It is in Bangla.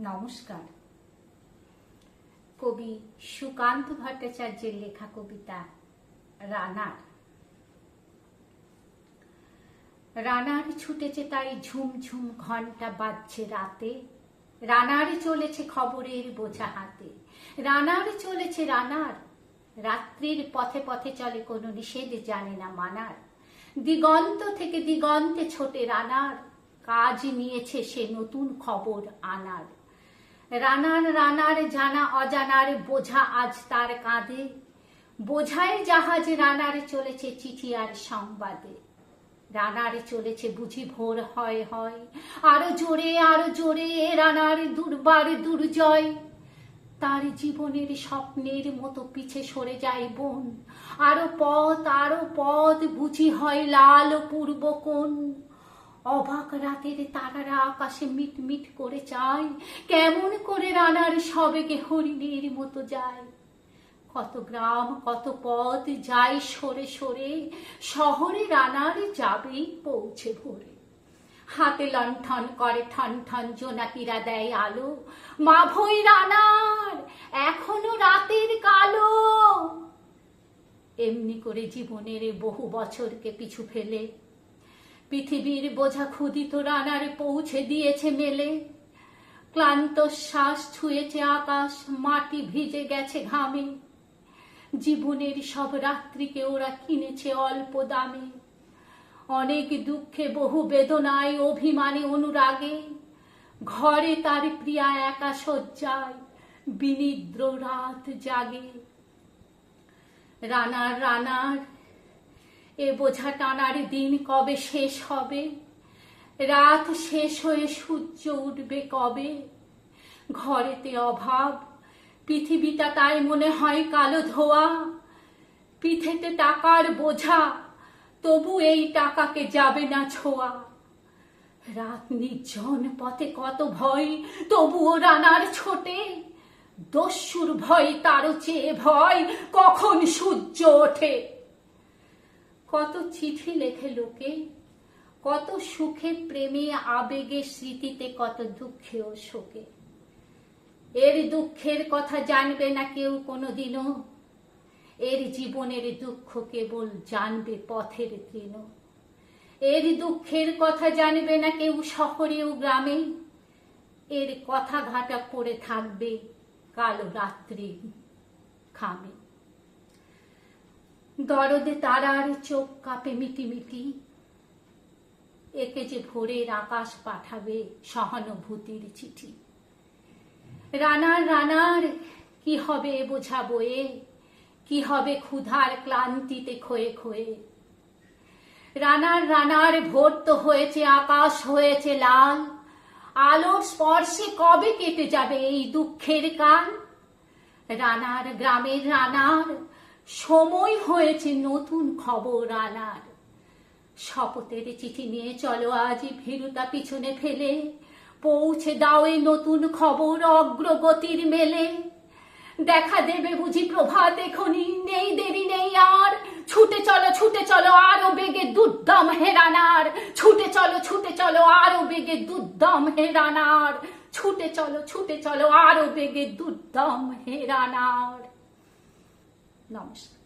নমস্কার। কবি সুকান্ত ভট্টাচার্যের লেখা কবিতা রানার। রানার ছুটেছে তাই ঝুমঝুম ঘন্টা বাজছে রাতে, রানার চলেছে খবরের বোঝা হাতে। রানার চলেছে রানার, রাত্রির পথে পথে চলে, কোনো নিষেধ জানে না মানার। দিগন্ত থেকে দিগন্তে ছোটে রানার, কাজ নিয়েছে সে নতুন খবর আনার। রানার রানার জানা অজানার বোঝা আজ তার কাঁধে, বোঝায় জাহাজ রানার চলেছে চিঠি আর সংবাদে। রানার চলেছে বুঝি ভোর হয় হয়, আরো জোরে রানার দুর্বার দুর্জয়। তার জীবনের স্বপ্নের মতো পিছে সরে যায় বন, আরো পথ বুঝি হয় লাল পূর্ব কোণ। অবাক রাতের তারারা আকাশে মিটমিট করে চায়, কেমন করে রানার সবেগে হরিণের মতো যায়। কত গ্রাম কত পথ যায় সরে সরে, শহরে রানার যাবেই পৌঁছে ভোরে। হাতে লণ্ঠন করে ঠন ঠন, জোনাকিরা দেয় আলো, মাভই রানার এখনো রাতের কালো। এমনি করে জীবনের বহু বছরকে পিছু ফেলে, পৃথিবীর বোঝা ক্ষুদিত রানার পৌঁছে দিয়েছে মেলে। ক্লান্ত শ্বাস ছুঁয়েছে আকাশ, মাটি ভিজে গেছে ঘামে। জীবনের সব রাত্রিকে ওরা কিনেছে অল্প দামে। অনেক দুঃখে বহু বেদনায় অভিমানে অনুরাগে, ঘরে তার প্রিয়া একা শয্যায় বিনিদ্র রাত জাগে। রানার রানার এ বোঝা টানার দিন কবে শেষ হবে, রাত শেষ হয়ে সূর্য উঠবে কবে। ঘরেতে অভাব, পৃথিবীটা তাই মনে হয় কালো ধোয়া। পিঠেতে টাকার বোঝা, তবু এই টাকাকে যাবে না ছোঁয়া। রাত নির্জন পথে কত ভয়, তবুও রানার ছোটে। দস্যুর ভয় তারও চেয়ে ভয়, কখন সূর্য ওঠে। কত চিঠি লেখে লোকে, কত সুখে প্রেমে আবেগে স্মৃতিতে, কত দুঃখে ও শোকে। এর দুঃখের কথা জানবে না কেউ কোনোদিনও, এর জীবনের দুঃখ কেবল জানবে পথের তৃণ। এর দুঃখের কথা জানবে না কেউ শহরে ও গ্রামে, এর কথা ঘাটা পড়ে থাকবে কালো রাত্রি খামে। দরদে তারার চোখ কাঁপে মিটিমিটি, একে যে ভোরের আকাশ পাঠাবে সহানুভূতির চিঠি। রানার রানার কি হবে বোঝা বয়ে, কি হবে ক্ষুধার ক্লান্তিতে ক্ষয়ে ক্ষয়ে। রানার রানার ভোর তো হয়েছে, আকাশ হয়েছে লাল, আলোর স্পর্শে কবে কেটে যাবে এই দুঃখের কাল। রানার গ্রামের রানার সময় হয়েছে নতুন খবর আনার। শপথের চিঠি নিয়ে চলো আজ ভীরুতা পিছনে ফেলে, পৌঁছে দাও এই নতুন খবর অগ্রগতির মেলে। দেখা দেবে বুঝি প্রভাত এখনই, নেই দেরি নেই আর। ছুটে চলো আরো বেগে দুর্দম হে রানার। ছুটে চলো আরো বেগে দুর্দম হে রানার। ছুটে চলো আরো বেগে দুর্দম হে রানার। নমস্কার।